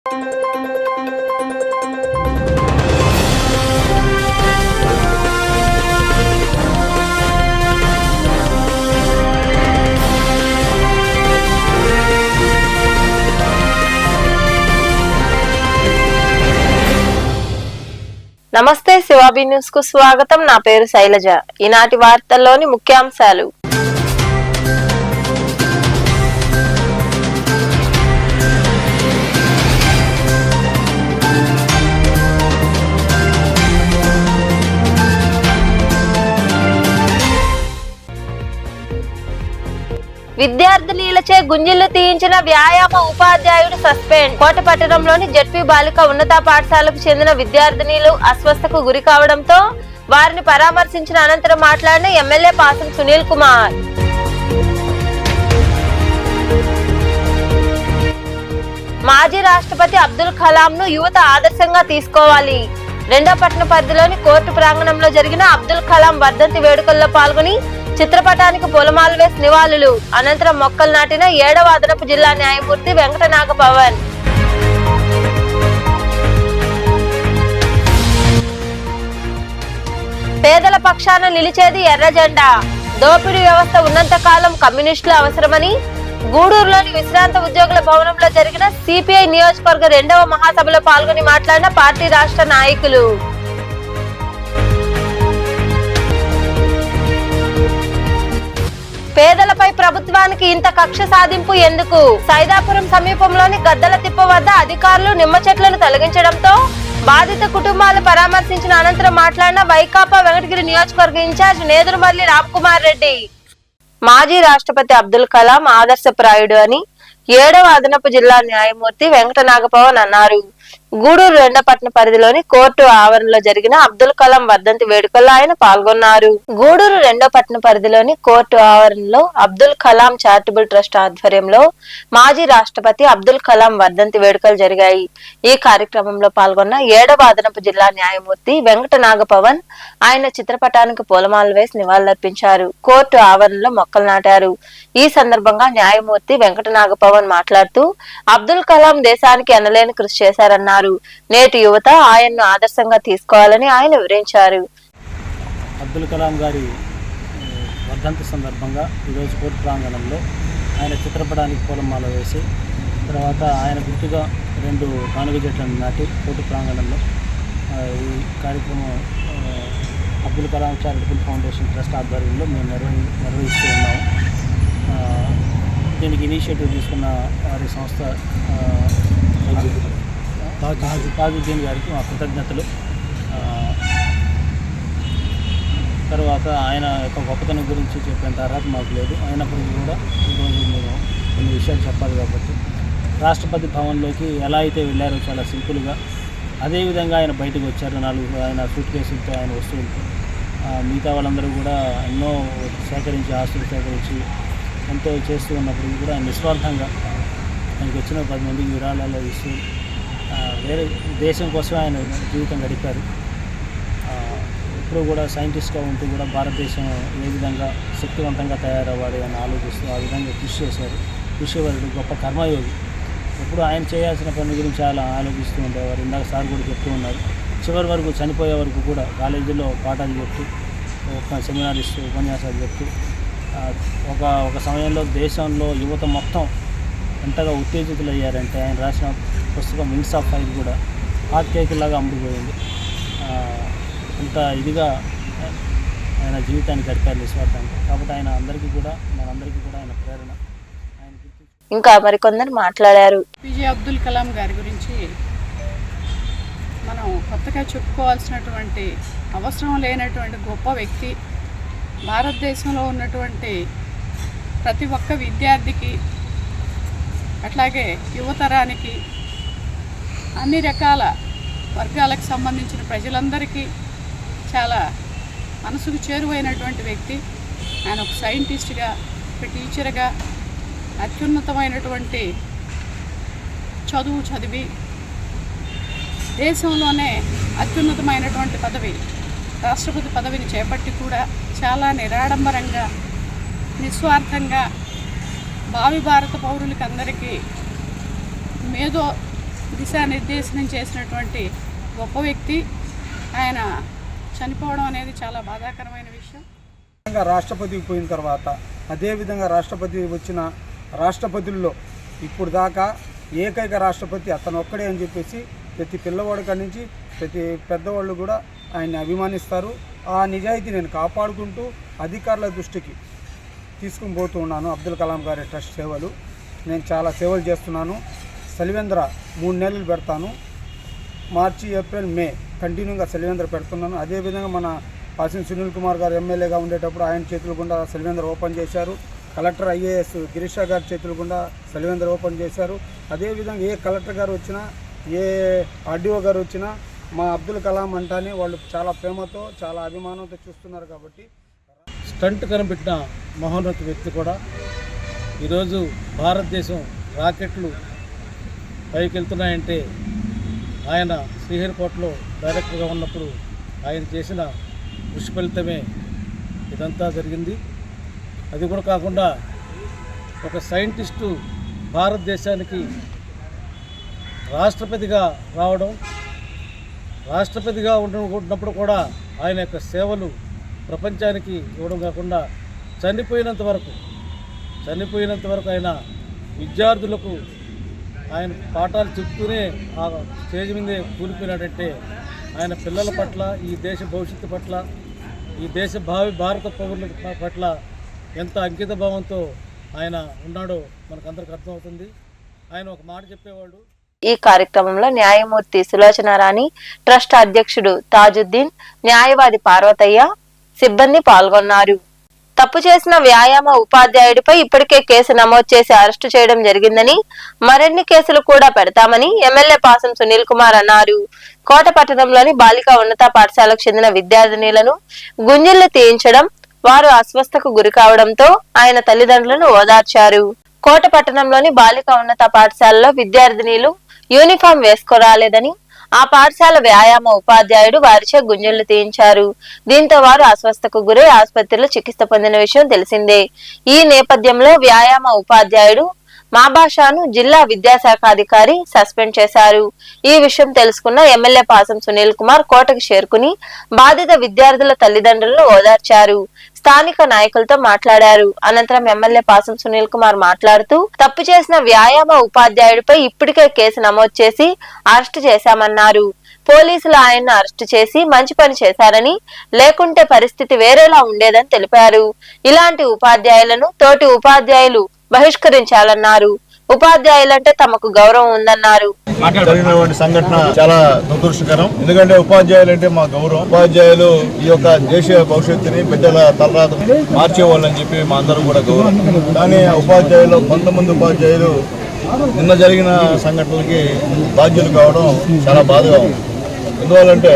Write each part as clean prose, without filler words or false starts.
నమస్తే శివాబీ న్యూస్ కు స్వాగతం. నా పేరు శైలజ. ఈనాటి వార్తల్లోని ముఖ్యాంశాలు. విద్యార్థినిలచే గుంజిళ్లు తీయించిన వ్యాయామ ఉపాధ్యాయుడు సస్పెండ్. కోటపట్టణంలోని జెడ్పీ బాలిక ఉన్నత పాఠశాలకు చెందిన విద్యార్థినిలు అస్వస్థకు గురి కావడంతో వారిని పరామర్శించిన అనంతరం మాట్లాడిన ఎమ్మెల్యే పాసం సునీల్ కుమార్. మాజీ రాష్ట్రపతి అబ్దుల్ కలాం ను యువత ఆదర్శంగా తీసుకోవాలి. రెండోపట్నం పరిధిలోని కోర్టు ప్రాంగణంలో జరిగిన అబ్దుల్ కలాం వర్ధంతి వేడుకల్లో పాల్గొని చిత్రపటానికి పూలమాలలు వేసి నివాళులు. అనంతరం మొక్కలు నాటిన 7వ అదనపు జిల్లా న్యాయమూర్తి వెంకట నాగపవన్. పేదల పక్షాన నిలిచేది ఎర్ర జెండా. దోపిడీ వ్యవస్థ ఉన్నంత కాలం కమ్యూనిస్టులు అవసరమని గూడూరులోని విశ్రాంత ఉద్యోగుల భవనంలో జరిగిన సిపిఐ నియోజకవర్గ 2వ మహాసభలో పాల్గొని మాట్లాడిన పార్టీ రాష్ట్ర నాయకులు. పేదలపై ప్రభుత్వానికి ఇంత కక్ష సాధింపు ఎందుకు? సైదాపురం సమీపంలోని గద్దల తిప్ప వద్ద అధికారులు నిమ్మ చెట్లను తొలగించడంతో బాధిత కుటుంబాలు పరామర్శించిన అనంతరం మాట్లాడిన వైకాపా వెంకటగిరి నియోజకవర్గ ఇన్ఛార్జ్ నేదురుమల్లి రామ్కుమార్ రెడ్డి. మాజీ రాష్ట్రపతి అబ్దుల్ కలాం ఆదర్శప్రాయుడు అని 7వ అదనపు జిల్లా న్యాయమూర్తి వెంకట నాగపవన్ అన్నారు. గూడూరు రెండపట్నం పరిధిలోని కోర్టు ఆవరణలో జరిగిన అబ్దుల్ కలాం వర్ధంతి వేడుకల్లో ఆయన పాల్గొన్నారు. గూడూరు రెండోపట్నం పరిధిలోని కోర్టు ఆవరణలో అబ్దుల్ కలాం చారిటబుల్ ట్రస్ట్ ఆధ్వర్యంలో మాజీ రాష్ట్రపతి అబ్దుల్ కలాం వర్ధంతి వేడుకలు జరిగాయి. ఈ కార్యక్రమంలో పాల్గొన్న 7వ అదనపు జిల్లా న్యాయమూర్తి వెంకట నాగపవన్ ఆయన చిత్రపటానికి పూలమాలలు వేసి నివాళులర్పించారు. కోర్టు ఆవరణలో మొక్కలు నాటారు. ఈ సందర్భంగా న్యాయమూర్తి వెంకట నాగపవన్ మాట్లాడుతూ అబ్దుల్ కలాం దేశానికి ఎనలేని కృషి చేశారన్నారు. నేటి యువత ఆయన్ను ఆదర్శంగా తీసుకోవాలని ఆయన వివరించారు. అబ్దుల్ కలాం గారి వర్ధంతి సందర్భంగా ఈరోజు కోర్టు ప్రాంగణంలో ఆయన చిత్రపటానికి పూలమాల వేసి తర్వాత ఆయన గుర్తుగా 2 కానుగ చెట్లను నాటి కోర్టు ప్రాంగణంలో ఈ కార్యక్రమం Abdul Kalam charitable foundation trust ఆధ్వర్యంలో మేము నిర్వహిస్తూ ఉన్నాము. దీనికి ఇనిషియేటివ్ తీసుకున్న వారి సంస్థ తాజుద్దీన్ గారికి మా కృతజ్ఞతలు. తర్వాత ఆయన యొక్క గొప్పతనం గురించి చెప్పేంత అర్హత మాకు లేదు. అయినప్పటికీ కూడా ఈరోజు మేము కొన్ని విషయాలు చెప్పాలి కాబట్టి రాష్ట్రపతి భవన్లోకి ఎలా అయితే వెళ్ళారో చాలా సింపుల్గా అదేవిధంగా ఆయన బయటకు వచ్చారు. 4 ఆయన సూట్ కేసులతో ఆయన వస్తువులతో మిగతా వాళ్ళందరూ కూడా ఎన్నో సేకరించి ఆస్తులు సేకరించి ఎంతో చేస్తూ ఉన్నప్పటికీ కూడా ఆయన నిస్వార్థంగా ఆయనకు వచ్చిన 10 మందికి విరాళాలు ఇస్తూ వేరే దేశం కోసం ఆయన జీవితం గడిపారు. ఇప్పుడు కూడా సైంటిస్ట్గా ఉంటూ కూడా భారతదేశం ఏ విధంగా శక్తివంతంగా తయారవ్వాలి అని ఆలోచిస్తూ ఆ విధంగా కృషి చేశారు. కృషివరుడు, గొప్ప కర్మయోగి. ఎప్పుడు ఆయన చేయాల్సిన పని గురించి చాలా ఆలోచిస్తూ ఉండేవారు. ఇందాక సార్ కూడా చెప్తూ ఉన్నారు. చివరి వరకు చనిపోయే వరకు కూడా కాలేజీలో పాఠాలు చెప్తూ ఒక సెమినార్ ఇస్తూ ఉపన్యాసాలు చెప్తూ ఒక సమయంలో దేశంలో యువత మొత్తం ఎంతగా ఉత్తేజితులు అయ్యారంటే ఆయన రాసిన పుస్తకం వింగ్స్ ఆఫ్ ఫైర్ కూడా హాట్ కేక్ లాగా అమ్ముడుపోయింది. ఇంత ఇదిగా ఆయన జీవితాన్ని గడిపారు నిస్వార్థంగా. కాబట్టి ఆయన మనందరికీ కూడా ఆయన ప్రేరణ. ఇంకా మరికొందరు మాట్లాడారు. పిజే అబ్దుల్ కలాం గారి గురించి మనం కొత్తగా చెప్పుకోవాల్సినటువంటి అవసరం లేనటువంటి గొప్ప వ్యక్తి. భారతదేశంలో ఉన్నటువంటి ప్రతి ఒక్క విద్యార్థికి అట్లాగే యువతరానికి అన్ని రకాల వర్గాలకు సంబంధించిన ప్రజలందరికీ చాలా మనసుకు చేరువైనటువంటి వ్యక్తి. ఆయన ఒక సైంటిస్ట్గా, ఒక టీచర్గా అత్యున్నతమైనటువంటి చదువు చదివి దేశంలోనే అత్యున్నతమైనటువంటి పదవి రాష్ట్రపతి పదవిని చేపట్టి కూడా చాలా నిరాడంబరంగా నిస్వార్థంగా భావి భారత పౌరులకి అందరికీ దిశానిర్దేశనం చేసినటువంటి గొప్ప వ్యక్తి. ఆయన చనిపోవడం అనేది చాలా బాధాకరమైన విషయం. రాష్ట్రపతికి పోయిన తర్వాత అదేవిధంగా రాష్ట్రపతి వచ్చిన రాష్ట్రపతుల్లో ఇప్పుడు దాకా ఏకైక రాష్ట్రపతి అతను ఒక్కడే అని చెప్పేసి ప్రతి పిల్లవాడి కాడి నుంచి ప్రతి పెద్దవాళ్ళు కూడా ఆయన్ని అభిమానిస్తారు. ఆ నిజాయితీ నేను కాపాడుకుంటూ అధికారుల దృష్టికి తీసుకుని పోతూ ఉన్నాను. అబ్దుల్ కలాం గారి ట్రస్ట్ సేవలు నేను చాలా సేవలు చేస్తున్నాను. సలివేంద్ర 3 నెలలు పెడతాను. మార్చి, ఏప్రిల్, మే కంటిన్యూగా సలివేంద్ర పెడుతున్నాను. అదేవిధంగా మన పాసిం సునీల్ కుమార్ గారు ఎమ్మెల్యేగా ఉండేటప్పుడు ఆయన చేతుల గుండా సలివేంద్ర ఓపెన్ చేశారు. కలెక్టర్ ఐఏఎస్ గిరీషా గారి చేతుల గుండా సలివేంద్ర ఓపెన్ చేశారు. అదేవిధంగా ఏ కలెక్టర్ గారు వచ్చినా, ఏ ఆర్డీఓ గారు వచ్చినా మా అబ్దుల్ కలాం అంటానే వాళ్ళు చాలా ప్రేమతో, చాలా అభిమానంతో చూస్తున్నారు. కాబట్టి స్టంట్ కనిపెట్టిన మహోన్నత వ్యక్తి కూడా ఈరోజు భారతదేశం రాకెట్లు పైకి వెళ్తున్నాయంటే ఆయన శ్రీహరికోటలో డైరెక్టర్గా ఉన్నప్పుడు ఆయన చేసిన కృషి ఫలితమే ఇదంతా జరిగింది. అది కూడా కాకుండా ఒక సైంటిస్టు భారతదేశానికి రాష్ట్రపతిగా రావడం, రాష్ట్రపతిగా ఉన్నప్పుడు కూడా ఆయన యొక్క సేవలు ప్రపంచానికి ఇవ్వడం కాకుండా చనిపోయినంత వరకు ఆయన విద్యార్థులకు ఆయన పాఠాలు చెప్తూనే ఆ స్టేజ్ మీదే కూలిపోయినాడంటే ఆయన పిల్లల పట్ల, ఈ దేశ భవిష్యత్తు పట్ల, ఈ దేశ భారత పౌరుల పట్ల ఎంత అంకిత భావంతో ఆయన ఉన్నాడో మనకందరికి అర్థమవుతుంది. ఆయన ఒక మాట చెప్పేవాడు. ఈ కార్యక్రమంలో న్యాయమూర్తి సులోచనారాణి, ట్రస్ట్ అధ్యక్షుడు తాజుద్దీన్, న్యాయవాది పార్వతయ్య, సిబ్బంది పాల్గొన్నారు. తప్పు చేసిన వ్యాయామ ఉపాధ్యాయుడిపై ఇప్పటికే కేసు నమోదు చేసి అరెస్టు చేయడం జరిగిందని, మరిన్ని కేసులు కూడా పెడతామని ఎమ్మెల్యే పాసం సునీల్ కుమార్ అన్నారు. కోట పట్టణంలోని బాలికా ఉన్నత పాఠశాలకు చెందిన విద్యార్థినులను గుంజిళ్లు తీయించడం, వారు అస్వస్థకు గురి కావడంతో ఆయన తల్లిదండ్రులను ఓదార్చారు. కోట పట్టణంలోని బాలికా ఉన్నత పాఠశాలలో విద్యార్థినీలు యూనిఫామ్ వేసుకోరాలేదని ఆ పాఠశాల వ్యాయామ ఉపాధ్యాయుడు వారిచే గుంజళ్లు తీయించారు. దీంతో వారు అస్వస్థకు గురై ఆసుపత్రిలో చికిత్స పొందిన విషయం తెలిసిందే. ఈ నేపథ్యంలో వ్యాయామ ఉపాధ్యాయుడు మాబాషాను జిల్లా విద్యాశాఖ అధికారి సస్పెండ్ చేశారు. ఈ విషయం తెలుసుకున్న ఎమ్మెల్యే పాసం సునీల్ కుమార్ కోటకు చేరుకుని బాధిత విద్యార్థుల తల్లిదండ్రులను ఓదార్చారు. స్థానిక నాయకులతో మాట్లాడారు. అనంతరం ఎమ్మెల్యే పాసం సునీల్ కుమార్ మాట్లాడుతూ తప్పు చేసిన వ్యాయామ ఉపాధ్యాయుడిపై ఇప్పటికే కేసు నమోదు చేసి అరెస్టు చేశామన్నారు. పోలీసులు ఆయన్ను అరెస్టు చేసి మంచి పని చేశారని, లేకుంటే పరిస్థితి వేరేలా ఉండేదని తెలిపారు. ఇలాంటి ఉపాధ్యాయులను తోటి ఉపాధ్యాయులు బహిష్కరించాలన్నారు. ఉపాధ్యాయులంటే తమకు గౌరవం ఉందన్నారు. జరిగినటువంటి సంఘటన చాలా దురదృష్టకరం. ఎందుకంటే ఉపాధ్యాయులు అంటే మా గౌరవం. ఉపాధ్యాయులు ఈ యొక్క దేశీయ భవిష్యత్తుని, బిడ్డల తలరాత మార్చేవాళ్ళని చెప్పి మా అందరూ కూడా గౌరవం. కానీ ఉపాధ్యాయులు, కొంతమంది ఉపాధ్యాయులు నిన్న జరిగిన సంఘటనలకి బాధ్యులు కావడం చాలా బాధగా ఉంది. ఎందువల్లంటే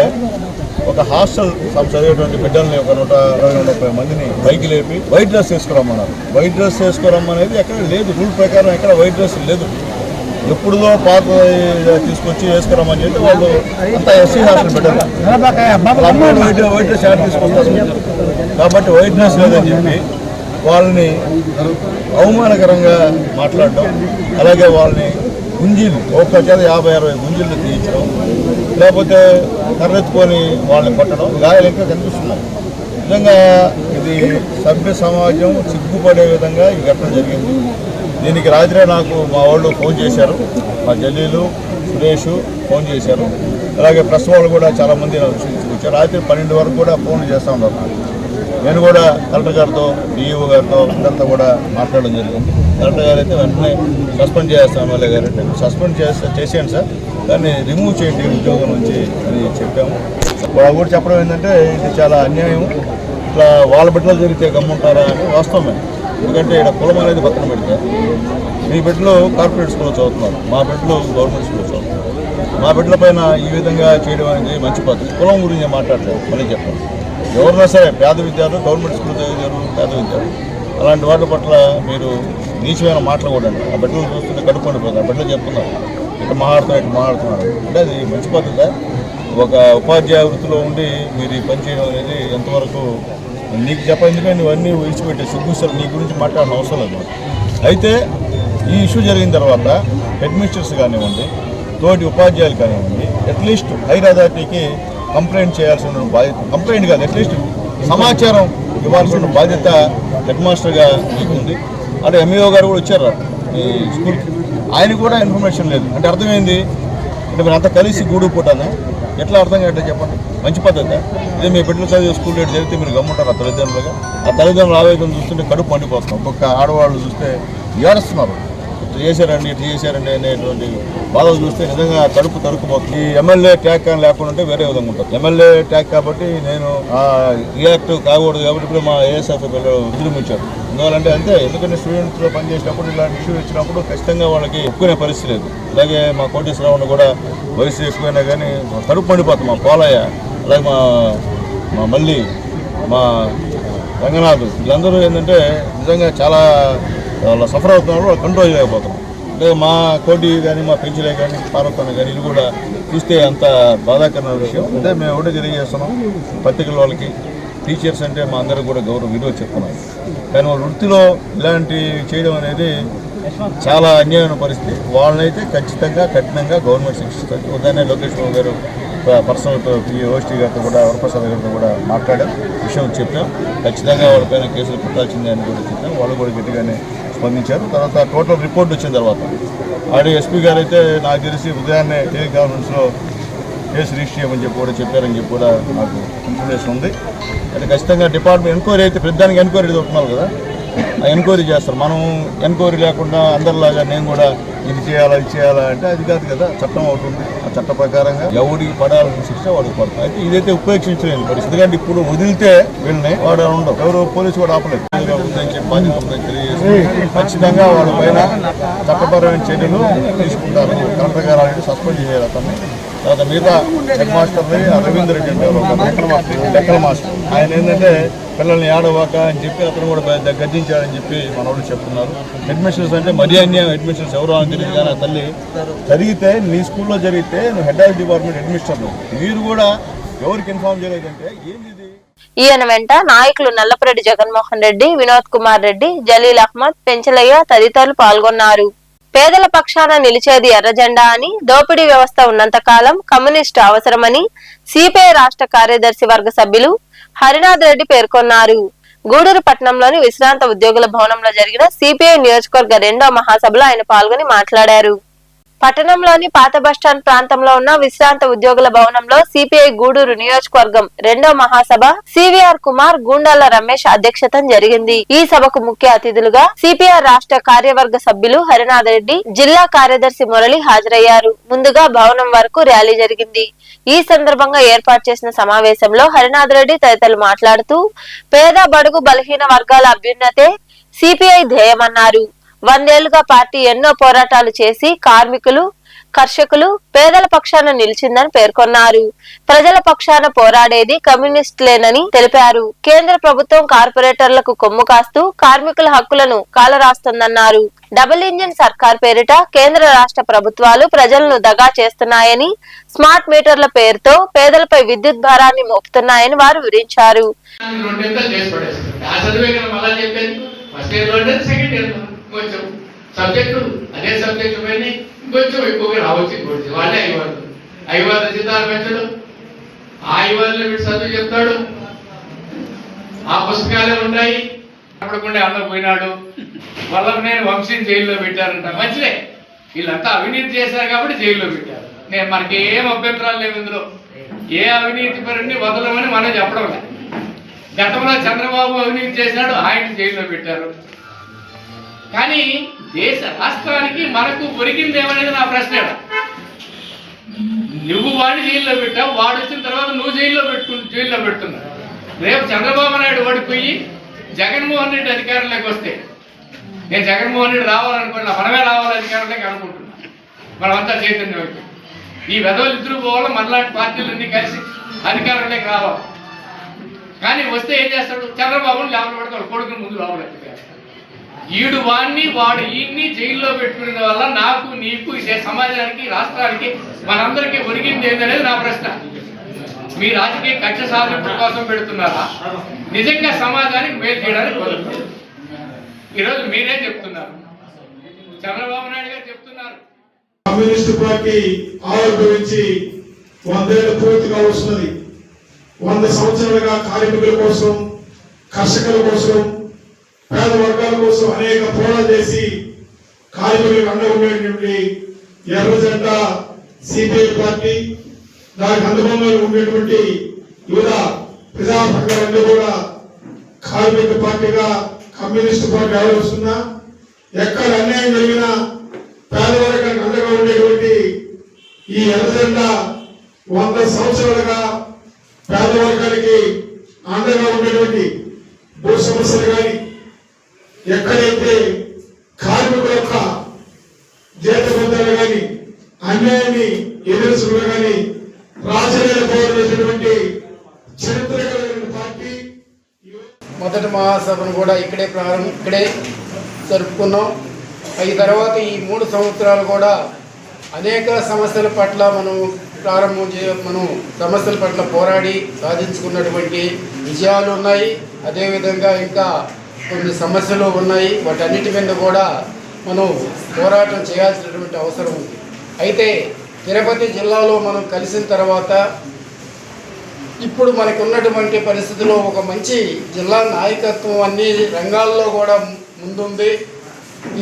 ఒక హాస్టల్ చదివేటువంటి బిడ్డల్ని ఒక 120-130 మందిని పైకి లేపి వైట్ డ్రెస్ వేసుకురమ్మన్నారు. వైట్ డ్రెస్ వేసుకురమ్మనేది ఎక్కడ లేదు, రూల్ ప్రకారం ఎక్కడ వైట్ డ్రెస్ లేదు. ఎప్పుడుదో పాత తీసుకొచ్చి వేసుకురమ్మని చెప్పి వాళ్ళు అంతా ఎస్సీ హాస్టల్ బిడ్డలు వైట్ డ్రెస్ యాడ్ తీసుకొస్తారు. కాబట్టి వైట్ డ్రెస్ లేదని చెప్పి వాళ్ళని అవమానకరంగా మాట్లాడడం, అలాగే వాళ్ళని గుంజీలు ఒక్క చేత 50-60 గుంజీలు తీయించడం, లేకపోతే కర్రెత్తుకొని వాళ్ళని కొట్టడం, గాయాలు ఇంకా కనిపిస్తున్నాయి. నిజంగా ఇది సభ్య సమాజం సిగ్గుపడే విధంగా ఈ ఘటన జరిగింది. దీనికి రాత్రే నాకు మా వాళ్ళు ఫోన్ చేశారు. మా జల్లీలు, సురేష్ ఫోన్ చేశారు. అలాగే ప్రెస్ వాళ్ళు కూడా చాలామంది నాకు తీసుకొచ్చారు. రాత్రి 12 వరకు కూడా ఫోన్లు చేస్తూ ఉన్నారు నాకు. నేను కూడా కలెక్టర్ గారితో, డిఈఓ గారితో అందరితో కూడా మాట్లాడడం జరిగింది. కలెక్టర్ గారు అయితే వెంటనే సస్పెండ్ చేస్తాను. ఎమ్మెల్యే గారు అంటే సస్పెండ్ చేసేయండి సార్, దాన్ని రిమూవ్ చేయండి ఉద్యోగం నుంచి అని చెప్పాము. వాళ్ళు కూడా చెప్పడం ఏంటంటే ఇది చాలా అన్యాయం, ఇట్లా వాళ్ళ బిడ్డలు జరిగితే గమ్ముంటారా అని వాస్తవమే. ఎందుకంటే ఇక్కడ కులం అనేది పక్కన పెడితే మీ బిడ్డలు కార్పొరేట్ స్కూల్లో చదువుతున్నారు, మా బిడ్డలు గవర్నమెంట్ స్కూల్లో చదువుతున్నారు. మా బిడ్డల పైన ఈ విధంగా చేయడం అనేది మంచి పద్ధతి. కులం గురించి మాట్లాడలేదు, మళ్ళీ చెప్పాను. ఎవరైనా సరే పేద విద్యార్థులు, గవర్నమెంట్ స్కూల్ చదివారు పేద విద్యార్థులు, అలాంటి వాటి పట్ల మీరు నీచమైన మాట్లాడకూడదు. ఆ బిడ్డలు చూస్తుంటే కడుక్కొండిపోతుంది. ఆ బిడ్డలు చెప్తున్నారు ఇట్లా మాట్లాడుతున్నారు అంటే అది మంచి పద్ధతి. ఒక ఉపాధ్యాయ వృత్తిలో ఉండి మీరు ఈ పని చేయడం అనేది ఎంతవరకు నీకు చెప్పేందుకే నువ్వన్నీ విడిచిపెట్టే సిగ్గుసలు నీ గురించి మాట్లాడిన అవసరం లేదు. అయితే ఈ ఇష్యూ జరిగిన తర్వాత హెడ్ మిస్టర్స్ కానివ్వండి, తోటి ఉపాధ్యాయులు కానివ్వండి అట్లీస్ట్ హైర్ అథారిటీకి కంప్లైంట్ చేయాల్సిన బాధ్యత, కంప్లైంట్ కాదు అట్లీస్ట్ సమాచారం ఇవ్వాల్సిన బాధ్యత హెడ్ మాస్టర్గా మీకు ఉంది. అంటే ఎంఈఓ గారు కూడా వచ్చారు ఈ స్కూల్కి, ఆయన కూడా ఇన్ఫర్మేషన్ లేదు. అంటే అర్థమైంది అంటే మీరు అంతా కలిసి గూడు పుట్టాను ఎట్లా అర్థం కావట్లే చెప్పండి. మంచి పద్ధతి ఇదే మీ బిడ్డలు చదివే స్కూల్ రేటు జరిగితే మీరు గమ్ముంటారు ఆ తల్లిదండ్రులుగా. ఆ తల్లిదండ్రులు ఆవేదన చూస్తుంటే కడుపు పండిపోతున్నాం. ఒక్కొక్క ఆడవాళ్ళు చూస్తే ఏడుస్తున్నారు, ఇట్లా చేశారండి ఇట్లా చేశారండి అనేటువంటి బాధలు చూస్తే నిజంగా కడుపు తరుక్కుపోతుంది. ఈ ఎమ్మెల్యే ట్యాగ్ కానీ లేకుండా ఉంటే వేరే విధంగా ఉంటుంది. ఎమ్మెల్యే ట్యాగ్ కాబట్టి నేను రియాక్ట్ కాకూడదు కాబట్టి ఇప్పుడు మా ఏఎస్ఎఫ్ పిల్లలు విజృంభించారు. ఎందువల్లంటే అంతే, ఎందుకంటే స్టూడెంట్స్లో పనిచేసినప్పుడు ఇలాంటి ఇష్యూ ఇచ్చినప్పుడు ఖచ్చితంగా వాళ్ళకి ఒప్పుకునే పరిస్థితి లేదు. అలాగే మా కోటేశ్వరరావును కూడా వయసు ఎక్కువైనా కానీ కడుపు పండిపోతాం. మా పోలయ్య, అలాగే మా మళ్ళీ మా రంగనాథ్, వీళ్ళందరూ ఏంటంటే నిజంగా చాలా వాళ్ళు సఫర్ అవుతున్నారు, వాళ్ళు కంట్రోల్ చేయలేకపోతున్నాం. అంటే మా కోటి కానీ మా పెంచులే కానీ పార్వతన్న కానీ ఇది కూడా చూస్తే అంత బాధాకరమైన విషయం. అంటే మేము ఒకటే తెలియజేస్తున్నాం, పత్రికల వాళ్ళకి టీచర్స్ అంటే మా అందరికి కూడా గౌరవ విలువ చెప్తున్నాం. కానీ వాళ్ళ వృత్తిలో ఇలాంటి చేయడం అనేది చాలా అన్యాయమైన పరిస్థితి. వాళ్ళనైతే ఖచ్చితంగా కఠినంగా గవర్నమెంట్ శిక్షిస్తుంది. ఉదయాన్నే లోకేష్ బాబు గారు పర్సనల్తో ఓఎస్టీ గారితో కూడా వరప్రసాద్ గారితో కూడా మాట్లాడాం, విషయం చెప్పాం. ఖచ్చితంగా వాళ్ళపైన కేసులు పెట్టాల్సిందే అని కూడా చెప్పాం. వాళ్ళు కూడా గట్టిగానే స్పందించారు. తర్వాత టోటల్ రిపోర్ట్ వచ్చిన తర్వాత ఎస్పీ గారు అయితే నాకు తెలిసి ఉదయాన్నే టెలికాన్ఫరెన్స్లో కేసు రిజిస్టర్ చేయమని చెప్పి కూడా చెప్పారని చెప్పి కూడా నాకు ఇన్ఫర్మేషన్ ఉంది. అంటే ఖచ్చితంగా డిపార్ట్మెంట్ ఎంక్వైరీ అయితే ప్రతిదానికి ఎంక్వైరీ దొరుకుతున్నారు కదా, ఆ ఎంక్వైరీ చేస్తారు. మనం ఎంక్వైరీ లేకుండా అందరిలాగా నేను కూడా ఇది చేయాలా ఇది చేయాలా అంటే అది కాదు కదా, చట్టం అవుతుంది. ఆ చట్ట ప్రకారంగా ఎవరికి పడాల్సిన శిక్ష వాడికి పడుతుంది. అయితే ఇదైతే ఉపేక్షించలేని పరిస్థితి. ఎందుకంటే ఇప్పుడు వదిలితే వీళ్ళని వాడు ఉండవు, ఎవరు పోలీసు కూడా ఆపలేదు. ఉందని చెప్పి బాధ్యత ఉందని తెలియజేసి ఖచ్చితంగా వాళ్ళ పైన చట్టపరమైన చర్యలు తీసుకుంటారు. కలెక్టర్ గారు ఆల్రెడీ సస్పెండ్ చేయాలి అతన్ని. తర్వాత మిగతా హెడ్ మాస్టర్ని రవీంద్ర రెడ్డి అంటే లెక్కల మాస్టర్, ఆయన ఏంటంటే పిల్లల్ని ఆడవాక అని చెప్పి అతను కూడా గద్దించాడని చెప్పి మన వాళ్ళు చెప్తున్నారు. అడ్మిషన్స్ అంటే మరీ అన్యాయం. అడ్మిషన్స్ ఎవరో అని తెలియదు కానీ ఆ తల్లి జరిగితే నీ స్కూల్లో జరిగితే నువ్వు హెడ్ ఆఫ్ డిపార్ట్మెంట్ అడ్మినిస్ట్రేటర్ మీరు కూడా ఎవరికి ఇన్ఫార్మ్ చేయలేదంటే ఏంది ఇది? ఈయన వెంట నాయకులు నల్లపురెడ్డి జగన్మోహన్ రెడ్డి, వినోద్ కుమార్ రెడ్డి, జలీల్ అహ్మద్, పెంచలయ్య తదితరులు పాల్గొన్నారు. పేదల పక్షాన నిలిచేది ఎర్రజెండా అని, దోపిడీ వ్యవస్థ ఉన్నంత కాలం కమ్యూనిస్టు అవసరమని సిపిఐ రాష్ట్ర కార్యదర్శి వర్గ సభ్యులు హరినాథ్ రెడ్డి పేర్కొన్నారు. గూడూరు పట్టణంలోని విశ్రాంత ఉద్యోగుల భవనంలో జరిగిన సిపిఐ నియోజకవర్గ 2వ మహాసభలో ఆయన పాల్గొని మాట్లాడారు. పట్టణంలోని పాత బస్టాండ్ ప్రాంతంలో ఉన్న విశ్రాంత ఉద్యోగుల భవనంలో సిపిఐ గూడూరు నియోజకవర్గం 2వ మహాసభ సివిఆర్ కుమార్, గూండాల రమేష్ అధ్యక్షతన జరిగింది. ఈ సభకు ముఖ్య అతిథులుగా సిపిఆర్ రాష్ట్ర కార్యవర్గ సభ్యులు హరినాథ్ రెడ్డి, జిల్లా కార్యదర్శి మురళి హాజరయ్యారు. ముందుగా భవనం వరకు ర్యాలీ జరిగింది. ఈ సందర్భంగా ఏర్పాటు చేసిన సమావేశంలో హరినాథ్ రెడ్డి తదితరులు మాట్లాడుతూ పేద బడుగు బలహీన వర్గాల అభ్యున్నతే సిపిఐ ధ్యేయమన్నారు. 100 ఏళ్లుగా పార్టీ ఎన్నో పోరాటాలు చేసి కార్మికులు, కర్షకులు, పేదల పక్షాన నిలిచిందని పేర్కొన్నారు. ప్రజల పక్షాన పోరాడేది కమ్యూనిస్టులేనని తెలిపారు. కేంద్ర ప్రభుత్వం కార్పొరేటర్లకు కొమ్ము కాస్తూ కార్మికుల హక్కులను కాలరాస్తుందన్నారు. డబుల్ ఇంజిన్ సర్కార్ పేరిట కేంద్ర రాష్ట్ర ప్రభుత్వాలు ప్రజలను దగా చేస్తున్నాయని, స్మార్ట్ మీటర్ల పేరుతో పేదలపై విద్యుత్ భారాన్ని మోపుతున్నాయని వారు వివరించారు. కొంచెం సబ్జెక్టు అదే సబ్జెక్టు పైన ఇంకొంచెం ఎక్కువగా రావచ్చు. వాళ్ళే ఐవాళ్ళు జీతాలు పెంచడం, ఆ ఐవాళ్ళలో వీడు చదువు చెప్తాడు, ఆ పుస్తకాలే ఉన్నాయి. అప్పటికుండా అందరూ పోయినాడు. వాళ్ళకు నేను వంశీని జైల్లో పెట్టారంట. మంచిదే, వీళ్ళంతా అవినీతి చేశారు కాబట్టి జైల్లో పెట్టారు. మనకి ఏం అభ్యంతరాలు లేవు ఇందులో. ఏ అవినీతి పరుని వదలమని మనం చెప్పడం లేదు. గతంలో చంద్రబాబు అవినీతి చేశాడు, ఆయన జైల్లో పెట్టారు. కానీ దేశ రాష్ట్రానికి మనకు ఒరిగింది ఏమనేది నా ప్రశ్న. నువ్వు వాడిని జైల్లో పెట్టావు, వాడు వచ్చిన తర్వాత నువ్వు జైల్లో పెడుతున్నావు. రేపు చంద్రబాబు నాయుడు ఓడిపోయి జగన్మోహన్ రెడ్డి అధికారంలోకి వస్తే, నేను జగన్మోహన్ రెడ్డి రావాలనుకున్నా, మనమే రావాలి అధికారంలోకి అనుకుంటున్నా. మనమంతా చైతన్యం. ఈ వెధవలు ఇద్దరు పోవాలి, మనలాంటి పార్టీలన్నీ కలిసి అధికారంలోకి రావాలి. కానీ వస్తే ఏం చేస్తాడు? చంద్రబాబుని లోపల పెడతాడు, కొడుకుని ముందు లోపల. ఈడు వాడు ఈయన్ని జైల్లో పెట్టుకునే వల్ల నాకు, నీకు, ఇదే సమాజానికి, రాష్ట్రానికి, మనందరికీ ఒరిగింది ఏందనేది నా ప్రశ్న. మీ రాజకీయ కక్ష సాధింపు కోసం పెడుతున్నారా? నిజంగా సమాజానికి మేలు చేయడానికి కోరుతున్నారు. ఈరోజు మీరే చెప్తున్నారు, చంద్రబాబు నాయుడు గారు చెప్తున్నారు. కమ్యూనిస్టు పార్టీ ఆవిర్భవించి 100 ఏళ్ళు పూర్తిగా వస్తున్నది. 100 సంవత్సరాలుగా కార్మికుల కోసం, కర్షకుల కోసం, పేద వర్గాల కోసం అనేక పోరాటాలు చేసి కార్మికులకు అండగా ఉండేటువంటి ఎర్ర జెండా సిపిఐ పార్టీ, దానికి అనుబంధంలో ఉండేటువంటి వివిధ ప్రజా సంఘాలన్నీ కూడా కార్మిక పార్టీగా కమ్యూనిస్టు పార్టీ ఆలోచిస్తున్నా, ఎక్కడ అన్యాయం జరిగినా పేదవర్గానికి అండగా ఉండేటువంటి ఈ ఎర్రజెండా 100 సంవత్సరాలుగా పేదవర్గానికి అండగా ఉండేటువంటి భూ సమస్యలు కానీ, ఎక్కడైతే కార్మికుల యొక్క జీతబద్ధాలు కానీ, అన్యాయాన్ని ఎదుర్కొన్న కానీ రాజకీయ పోరాడినటువంటి చరిత్ర కలిగిన పార్టీ. మొదటి మహాసభను కూడా ఇక్కడే జరుపుకున్నాం. ఈ తర్వాత ఈ 3 సంవత్సరాలు కూడా అనేక సమస్యల పట్ల మనం సమస్యల పట్ల పోరాడి సాధించుకున్నటువంటి విజయాలు ఉన్నాయి. అదేవిధంగా ఇంకా కొన్ని సమస్యలు ఉన్నాయి. వాటన్నిటి మీద కూడా మనం పోరాటం చేయాల్సినటువంటి అవసరం ఉంది. అయితే తిరుపతి జిల్లాలో మనం కలిసిన తర్వాత ఇప్పుడు మనకు ఉన్నటువంటి పరిస్థితుల్లో ఒక మంచి జిల్లా నాయకత్వం అన్ని రంగాల్లో కూడా ముందుంది.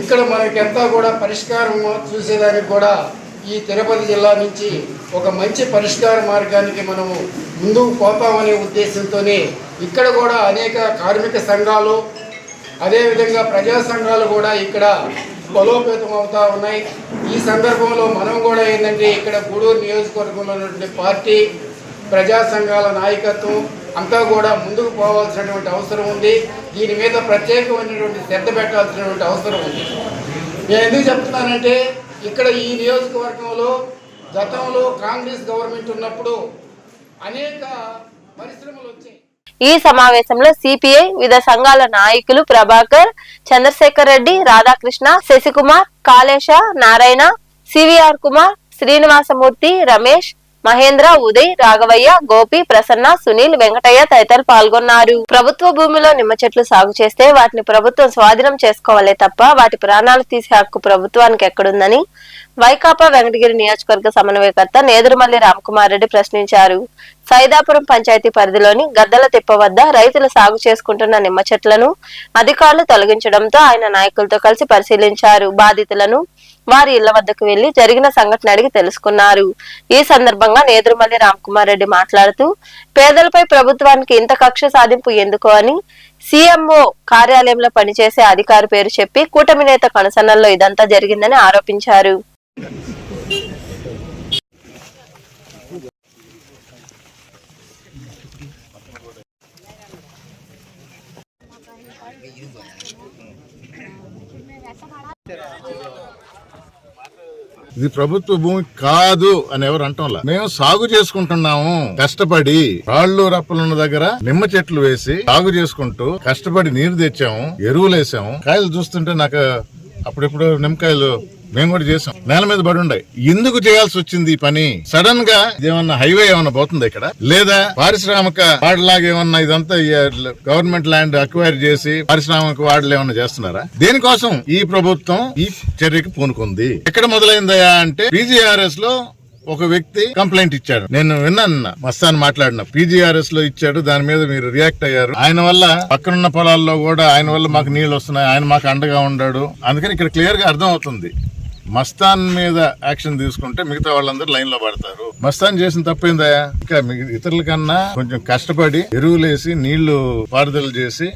ఇక్కడ మనకంతా కూడా పరిష్కారం చూసేదానికి కూడా ఈ తిరుపతి జిల్లా నుంచి ఒక మంచి పరిష్కార మార్గానికి మనము ముందుకు పోతామనే ఉద్దేశంతోనే ఇక్కడ కూడా అనేక కార్మిక సంఘాలు, అదేవిధంగా ప్రజా సంఘాలు కూడా ఇక్కడ బలోపేతం అవుతూ ఉన్నాయి. ఈ సందర్భంలో మనం కూడా ఏంటంటే ఇక్కడ గూడూరు నియోజకవర్గంలో ఉన్నటువంటి పార్టీ, ప్రజా సంఘాల నాయకత్వం అంతా కూడా ముందుకు పోవాల్సినటువంటి అవసరం ఉంది. దీని మీద ప్రత్యేకమైనటువంటి శ్రద్ధ పెట్టాల్సినటువంటి అవసరం ఉంది. నేను ఎందుకు చెప్తున్నానంటే ఇక్కడ ఈ నియోజకవర్గంలో గతంలో కాంగ్రెస్ గవర్నమెంట్ ఉన్నప్పుడు అనేక పరిశ్రమలు వచ్చాయి. ఈ సమావేశంలో సిపిఐ వివిధ సంఘాల నాయకులు ప్రభాకర్, చంద్రశేఖర్ రెడ్డి, రాధాకృష్ణ, శశికుమార్, కాళేశ, నారాయణ, సివిఆర్ కుమార్, శ్రీనివాసమూర్తి, రమేష్, మహేంద్ర, ఉదయ్, రాఘవయ్య, గోపి, ప్రసన్న, సునీల్, వెంకటయ్య తదితరులు పాల్గొన్నారు. ప్రభుత్వ భూమిలో నిమ్మ చెట్లు సాగు చేస్తే వాటిని ప్రభుత్వం స్వాధీనం చేసుకోవాలే తప్ప వాటి ప్రాణాలు తీసే హక్కు ప్రభుత్వానికి ఎక్కడుందని వైకాపా వెంకటగిరి నియోజకవర్గ సమన్వయకర్త నేదురుమల్లి రామకుమార్ రెడ్డి ప్రశ్నించారు. సైదాపురం పంచాయతీ పరిధిలోని గద్దల తిప్ప వద్ద రైతులు సాగు చేసుకుంటున్న నిమ్మ చెట్లను అధికారులు తొలగించడంతో ఆయన నాయకులతో కలిసి పరిశీలించారు. బాధితులను వారి ఇళ్ల వద్దకు వెళ్లి జరిగిన సంఘటన అడిగి తెలుసుకున్నారు. ఈ సందర్భంగా నేదురుమల్లి రామకుమార్ రెడ్డి మాట్లాడుతూ పేదలపై ప్రభుత్వానికి ఇంత కక్ష సాధింపు ఎందుకు అని సీఎంఓ కార్యాలయంలో పనిచేసే అధికారి పేరు చెప్పి కూటమి నేత కనుసన్నల్లో ఇదంతా జరిగిందని ఆరోపించారు. ఇది ప్రభుత్వ భూమి కాదు అని ఎవరు అంటంలా. మేము సాగు చేసుకుంటున్నాము కష్టపడి, రాళ్ళు రప్పలున్న దగ్గర నిమ్మ చెట్లు వేసి సాగు చేసుకుంటూ కష్టపడి నీరు తెచ్చాము, ఎరువులు వేసాము. కాయలు చూస్తుంటే నాకు అప్పుడెప్పుడు నిమ్మకాయలు మేము కూడా చేసాం, నేల మీద పడి ఉండే. ఎందుకు చేయాల్సి వచ్చింది ఈ పని? సడన్ గా ఏమన్నా హైవే ఏమన్నా పోతుంది ఇక్కడ, లేదా పారిశ్రామిక వాడలాగా ఏమన్నా ఇదంతా గవర్నమెంట్ ల్యాండ్ అక్వైర్ చేసి పారిశ్రామిక వాడలు ఏమన్నా చేస్తున్నారా? దేనికోసం ఈ ప్రభుత్వం ఈ చర్యకి పూనుకుంది? ఎక్కడ మొదలైందయా అంటే PGRS లో ఒక వ్యక్తి కంప్లైంట్ ఇచ్చాడు. నేను విన్నాను, మస్తాన్ మాట్లాడిన. PGRS లో ఇచ్చాడు, దాని మీద మీరు రియాక్ట్ అయ్యారు. ఆయన వల్ల పక్కనున్న పొలాల్లో కూడా ఆయన వల్ల మాకు నీళ్లు వస్తున్నాయి, ఆయన మాకు అండగా ఉన్నాడు. అందుకని ఇక్కడ క్లియర్ గా అర్థం అవుతుంది, మస్తాన్ మీద యాక్షన్ తీసుకుంటే మిగతా వాళ్ళందరూ లైన్ లో పడతారు. మస్తాన్ చేసిన తప్పేందా? ఇంకా ఇతరుల కన్నా కొంచెం కష్టపడి ఎరువులేసి నీళ్లు పారుదల చేసి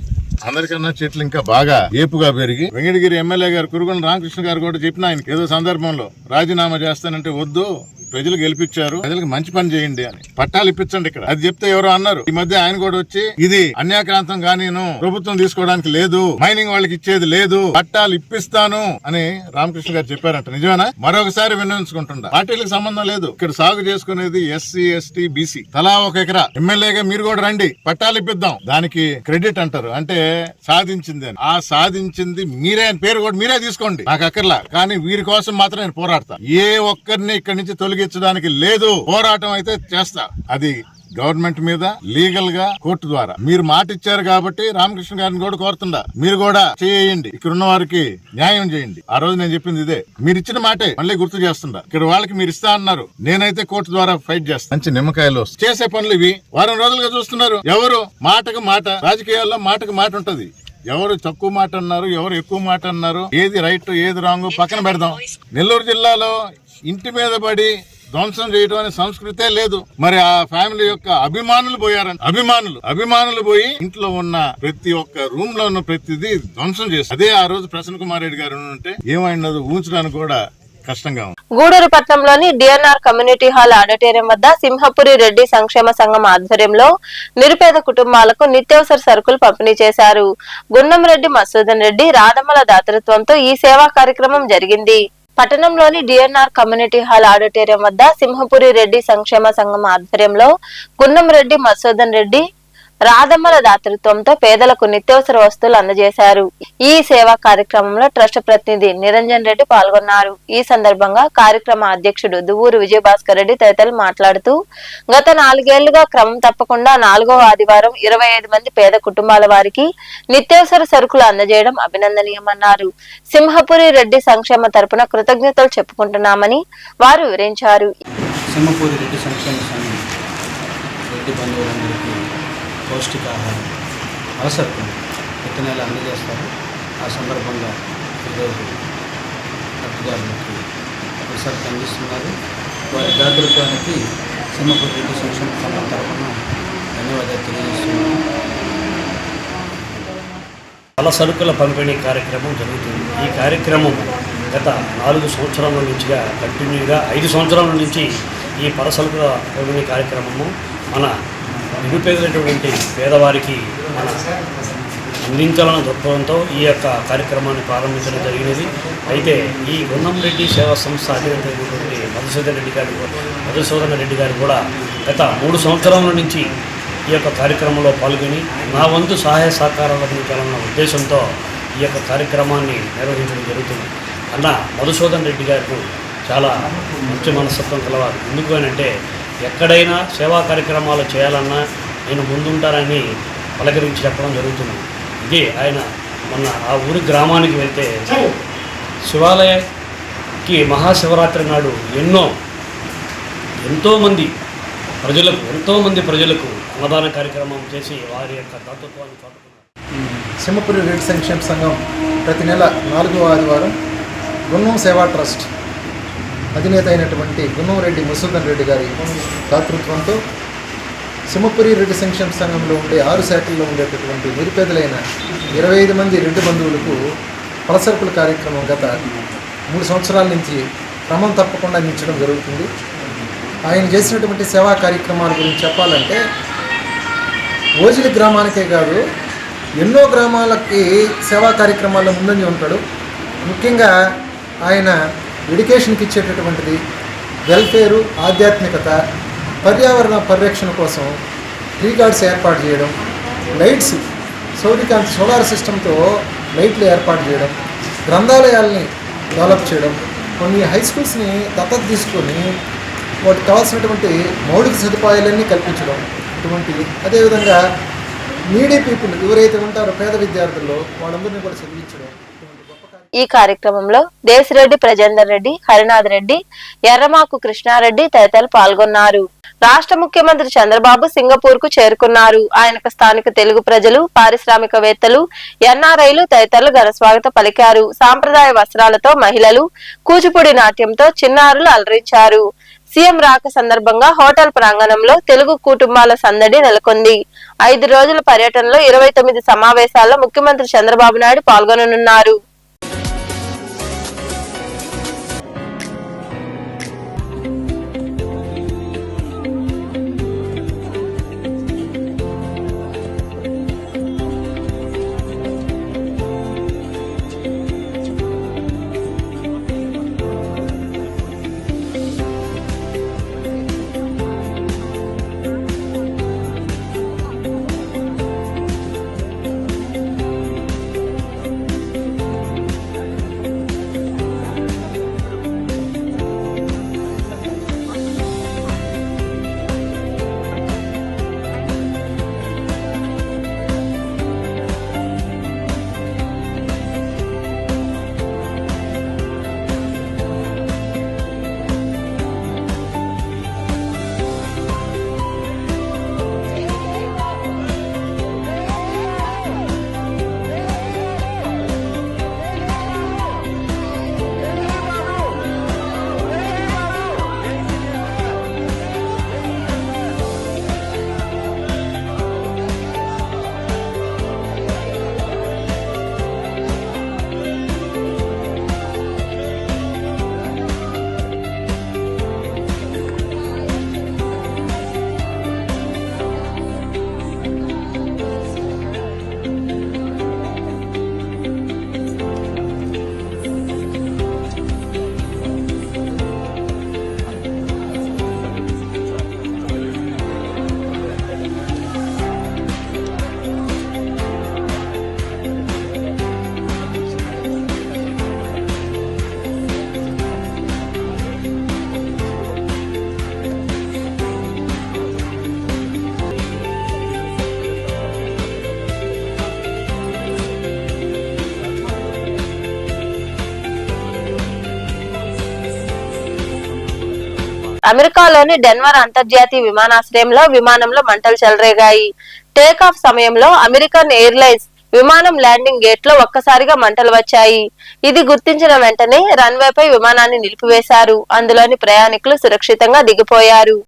అందరికన్నా చెట్లు ఇంకా బాగా ఏపుగా పెరిగి, వెంకటగిరి ఎమ్మెల్యే గారు కురుగుల రామకృష్ణ గారు కూడా చెప్పిన ఆయనకి ఏదో సందర్భంలో రాజీనామా చేస్తానంటే వద్దు, ప్రజలు గెలిపించారు, ప్రజలకు మంచి పని చేయండి అని పట్టాలు ఇప్పించండి ఇక్కడ. అది చెప్తే ఎవరో అన్నారు ఈ మధ్య, ఆయన కూడా వచ్చి ఇది అన్యాక్రాంతం గానీను ప్రభుత్వం తీసుకోవడానికి లేదు, మైనింగ్ వాళ్ళకి ఇచ్చేది లేదు, పట్టాలు ఇప్పిస్తాను అని రామకృష్ణ గారు చెప్పారంట. నిజమేనా? మరొకసారి విన్నవించుకుంటుండ, పార్టీలకు సంబంధం లేదు. ఇక్కడ సాగు చేసుకునేది SC, ST, BC తలా 1 ఎకరా. ఎమ్మెల్యేగా మీరు కూడా రండి, పట్టాలు ఇప్పిద్దాం. దానికి క్రెడిట్ అంటారు, అంటే సాధించింది అని. ఆ సాధించింది మీరే అని పేరు కూడా మీరే తీసుకోండి, నాకు అక్కర్లా. కానీ వీరి కోసం మాత్రం నేను పోరాడతా. ఏ ఒక్కరిని ఇక్కడి నుంచి తొలగించడానికి లేదు, పోరాటం అయితే చేస్తా. అది గవర్నమెంట్ మీద లీగల్ గా కోర్టు ద్వారా మీరు మాట ఇచ్చారు కాబట్టి రామకృష్ణ గారిని కూడా కోరుతుండా మీరు కూడా చేయండి, ఇక్కడ ఉన్న వారికి న్యాయం చేయండి. ఆ రోజు నేను చెప్పింది ఇదే, మీరు ఇచ్చిన మాటే మళ్ళీ గుర్తు చేస్తుండా. ఇక్కడ వాళ్ళకి మీరు ఇస్తా అన్నారు, నేనైతే కోర్టు ద్వారా ఫైట్ చేస్తాను. మంచి నిమ్మకాయలు చేసే పనులు ఇవి వారం రోజులుగా చూస్తున్నారు. ఎవరు మాటకు మాట, రాజకీయాల్లో మాటకు మాట ఉంటది. ఎవరు తక్కువ మాట అన్నారు, ఎవరు ఎక్కువ మాట అన్నారు, ఏది రైట్ ఏది రాంగ్ పక్కన పెడదాం. నెల్లూరు జిల్లాలో ఇంటి మీద పడి ధ్వంసం చేయడం అనే సంస్కృతే లేదు. మరి ఆ ఫ్యామిలీ యొక్క అభిమానులు పోయారని అభిమానులు పోయి ఇంట్లో ఉన్న ప్రతి ఒక్క రూమ్ లో ఉన్న ప్రతిదీ ధ్వంసం చేసి అదే ఆ రోజు ప్రసన్న కుమార్ రెడ్డి గారు ఉంటే ఏమైనది ఊహించడానికి కూడా కష్టంగా ఉంది. గూడూరు పట్టణంలోని డిఎన్ఆర్ కమ్యూనిటీ హాల్ ఆడిటోరియం వద్ద సింహపురి రెడ్డి సంక్షేమ సంఘం ఆధ్వర్యంలో నిరుపేద కుటుంబాలకు నిత్యావసర సరుకులు పంపిణీ చేశారు. గున్నం రెడ్డి, మసూదన్ రెడ్డి, రాధమ్మల దాతృత్వంతో ఈ సేవా కార్యక్రమం జరిగింది. పట్టణంలోని డిఎన్ఆర్ కమ్యూనిటీ హాల్ ఆడిటోరియం వద్ద సింహపురి రెడ్డి సంక్షేమ సంఘం ఆధ్వర్యంలో గున్నం రెడ్డి, మసూదన్ రెడ్డి, రాధమ్మల దాతృత్వంతో పేదలకు నిత్యావసర వస్తువులు అందజేశారు. ఈ సేవా కార్యక్రమంలో ట్రస్ట్ ప్రతినిధి నిరంజన్ రెడ్డి పాల్గొన్నారు. ఈ సందర్భంగా కార్యక్రమ అధ్యక్షుడు దువ్వూరు విజయభాస్కర్ రెడ్డి తదితరులు మాట్లాడుతూ గత 4 ఏళ్లుగా క్రమం తప్పకుండా 4వ ఆదివారం 25 మంది పేద కుటుంబాల వారికి నిత్యావసర సరుకులు అందజేయడం అభినందనీయమన్నారు. సింహపురి రెడ్డి సంక్షేమ తరపున కృతజ్ఞతలు చెప్పుకుంటున్నామని వారు వివరించారు. సింహపురి రెడ్డి సంక్షేమ సంఘం రెడ్డి బంధువులందరికీ పౌష్టికాహారం అవసరం ప్రతి నెల అందజేస్తారు. ఆ సందర్భంగా ఈరోజు లబ్ధిదారులకి అవసరం అందిస్తున్నారు. వారి దాతృత్వానికి సింహపురి రెడ్డి సంక్షేమ సంఘం తరఫున ధన్యవాదాలు తెలియజేస్తున్నాను. పల సరుకుల పంపిణీ కార్యక్రమం జరుగుతుంది. ఈ కార్యక్రమం గత 4 సంవత్సరాల నుంచిగా కంటిన్యూగా 5 సంవత్సరాల నుంచి ఈ పల సరుకుల పంపిణీ కార్యక్రమము మన నిరుపేదైనటువంటి పేదవారికి మన అందించాలన్న దృక్పథంతో ఈ యొక్క కార్యక్రమాన్ని ప్రారంభించడం జరిగినది. అయితే ఈ గున్నం రెడ్డి సేవా సంస్థ అధినేతైనటువంటి మధుసూదన్ రెడ్డి గారు కూడా గత 3 సంవత్సరాల నుంచి ఈ యొక్క కార్యక్రమంలో పాల్గొని నా వంతు సహాయ సహకారాలు అందించాలన్న ఉద్దేశంతో ఈ యొక్క కార్యక్రమాన్ని నిర్వహించడం జరుగుతుంది. అన్న మధుసూదన్ రెడ్డి గారు చాలా మంచి మనస్తత్వం కలవారు. ఎందుకు అంటే ఎక్కడైనా సేవా కార్యక్రమాలు చేయాలన్నా నేను ముందుంటానని పలకరించి చెప్పడం జరుగుతుంది. ఇది ఆయన మొన్న ఆ ఊరి గ్రామానికి వెళ్తే శివాలయకి మహాశివరాత్రి నాడు ఎంతోమంది ప్రజలకు అన్నదాన కార్యక్రమం చేసి వారి యొక్క దాతృత్వాన్ని చాటుకున్నారు. సింహపురి రెడ్డి సంక్షేమ సంఘం ప్రతి నెల 4వ ఆదివారం గున్నం సేవా ట్రస్ట్ అధినేత అయినటువంటి గున్నం రెడ్డి మసూదన్ రెడ్డి గారి దాతృత్వంతో సింహపురి రెడ్డి సంక్షేమ సంఘంలో ఉండే 6 శాఖల్లో ఉండేటటువంటి నిరుపేదలైన 25 మంది రెడ్డి బంధువులకు పలసరుకుల కార్యక్రమం గత 3 సంవత్సరాల నుంచి క్రమం తప్పకుండా అందించడం జరుగుతుంది. ఆయన చేసినటువంటి సేవా కార్యక్రమాల గురించి చెప్పాలంటే ఓజిలి గ్రామానికే కాదు ఎన్నో గ్రామాలకి సేవా కార్యక్రమాల్లో ముందంజ ఉంటాడు. ముఖ్యంగా ఆయన ఎడ్యుకేషన్కి ఇచ్చేటటువంటిది వెల్ఫేరు, ఆధ్యాత్మికత, పర్యావరణ పరిరక్షణ కోసం ట్రీ గార్డ్స్ ఏర్పాటు చేయడం, లైట్స్ సౌరకాంతి సోలార్ సిస్టంతో లైట్లు ఏర్పాటు చేయడం, గ్రంథాలయాల్ని డెవలప్ చేయడం, కొన్ని హై స్కూల్స్ని దత్తత తీసుకొని వాటికి కావాల్సినటువంటి మౌలిక సదుపాయాలన్నీ కల్పించడం ఇటువంటివి. అదేవిధంగా నీడీ పీపుల్ ఎవరైతే ఉంటారో పేద విద్యార్థుల్లో వాళ్ళందరినీ కూడా చదివించడం. ఈ కార్యక్రమంలో దేశిరెడ్డి ప్రజేందర్ రెడ్డి, హరినాథ్ రెడ్డి, ఎర్రమాకు కృష్ణారెడ్డి తదితరులు పాల్గొన్నారు. రాష్ట్ర ముఖ్యమంత్రి చంద్రబాబు సింగపూర్ కు చేరుకున్నారు. ఆయనకు స్థానిక తెలుగు ప్రజలు, పారిశ్రామికవేత్తలు, ఎన్ఆర్ఐలు తదితరులు ఘన స్వాగతం పలికారు. సాంప్రదాయ వస్త్రాలతో మహిళలు కూచిపూడి నాట్యంతో చిన్నారులు అలరించారు. సీఎం రాక సందర్భంగా హోటల్ ప్రాంగణంలో తెలుగు కుటుంబాల సందడి నెలకొంది. 5 రోజుల పర్యటనలో 29 సమావేశాల్లో ముఖ్యమంత్రి చంద్రబాబు నాయుడు పాల్గొననున్నారు. అమెరికాలోని డెన్వర్ అంతర్జాతీయ విమానాశ్రయంలో విమానంలో మంటలు చెలరేగాయి. టేకాఫ్ సమయంలో అమెరికన్ ఎయిర్లైన్స్ విమానం ల్యాండింగ్ గేట్ లో ఒక్కసారిగా మంటలు వచ్చాయి. ఇది గుర్తించిన వెంటనే రన్వేపై విమానాన్ని నిలిపివేశారు. అందులోని ప్రయాణికులు సురక్షితంగా దిగిపోయారు.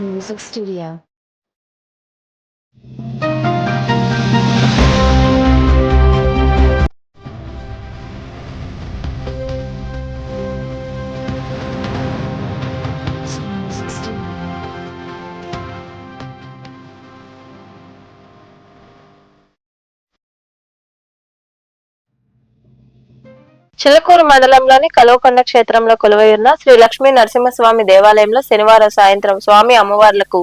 Music Studio. చిలకూరు మండలంలోని కలవకొండ క్షేత్రంలో కొలువైయున్న శ్రీ లక్ష్మీ నరసింహస్వామి దేవాలయంలో శనివారం సాయంత్రం స్వామి అమ్మవార్లకు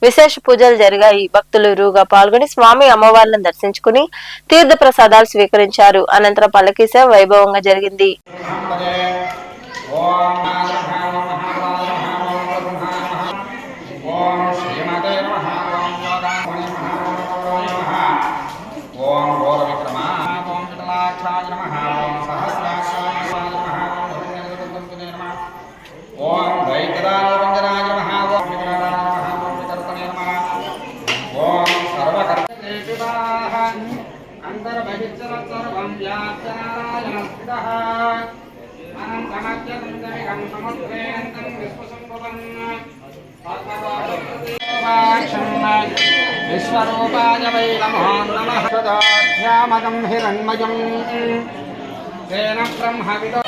విశేష పూజలు జరిగాయి. భక్తులు ఇరువుగా పాల్గొని స్వామి అమ్మవార్లను దర్శించుకుని తీర్థ ప్రసాదాలు స్వీకరించారు. అనంతరం పల్లకీ సేవ వైభవంగా జరిగింది. విశ్వరూపాయ వై నమో నమః. ధ్యామగం హిరణ్మయం తేన బ్రహ్మవిదో.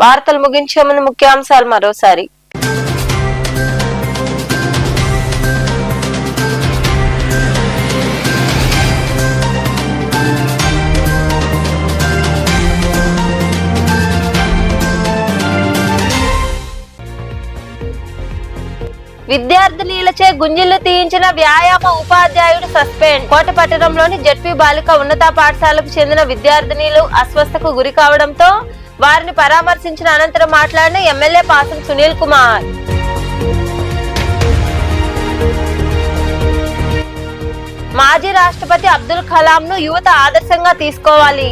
వార్తలు ముగించే ముందు ముఖ్యాంశాలు మరోసారి. విద్యార్థినిలచే గుంజిళ్లు తీయించిన వ్యాయామ ఉపాధ్యాయుడు సస్పెండ్. కోటపట్టణంలోని జెడ్పీ బాలిక ఉన్నత పాఠశాలకు చెందిన విద్యార్థినిలు అస్వస్థకు గురి కావడంతో వారిని పరామర్శించిన అనంతరం మాట్లాడిన ఎమ్మెల్యే పాసం సునీల్ కుమార్. మాజీ రాష్ట్రపతి అబ్దుల్ కలాం ను యువత ఆదర్శంగా తీసుకోవాలి.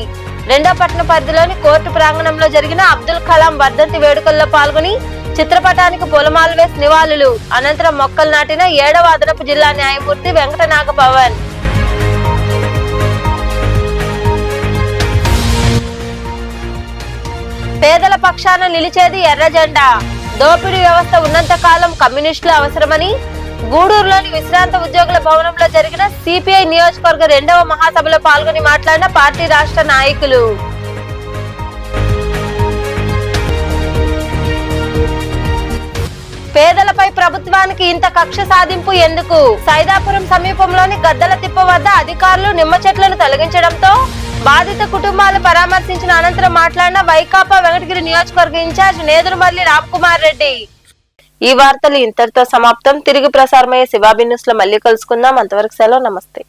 రెండో పట్టణ పరిధిలోని కోర్టు ప్రాంగణంలో జరిగిన అబ్దుల్ కలాం వర్ధంతి వేడుకల్లో పాల్గొని చిత్రపటానికి పూలమాల వేసి నివాళులు. అనంతరం మొక్కలు నాటిన 7వ అదనపు జిల్లా న్యాయమూర్తి వెంకట నాగపవన్. పేదల పక్షాన నిలిచేది ఎర్ర జెండా. దోపిడీ వ్యవస్థ ఉన్నంత కాలం కమ్యూనిస్టులు అవసరమని గూడూరులోని విశ్రాంత ఉద్యోగుల భవనంలో జరిగిన సిపిఐ నియోజకవర్గ 2వ మహాసభలో పాల్గొని మాట్లాడిన పార్టీ రాష్ట్ర నాయకులు. పేదలపై ప్రభుత్వానికి ఇంత కక్ష సాధింపు ఎందుకు? సైదాపురం సమీపంలోని గద్దల తిప్ప వద్ద అధికారులు నిమ్మ చెట్లను తొలగించడంతో బాధిత కుటుంబాలు పరామర్శించిన అనంతరం మాట్లాడిన వైకాపా వెంకటగిరి నియోజకవర్గ ఇన్ఛార్జ్ నేదురుమల్లి రామ్కుమార్ రెడ్డి. ఈ వార్తలు ఇంతటితో సమాప్తం. తిరిగి ప్రసారమయ్యే శివాబి న్యూస్ లో మళ్ళీ కలుసుకుందాం. అంతవరకు సెలవు. నమస్తే.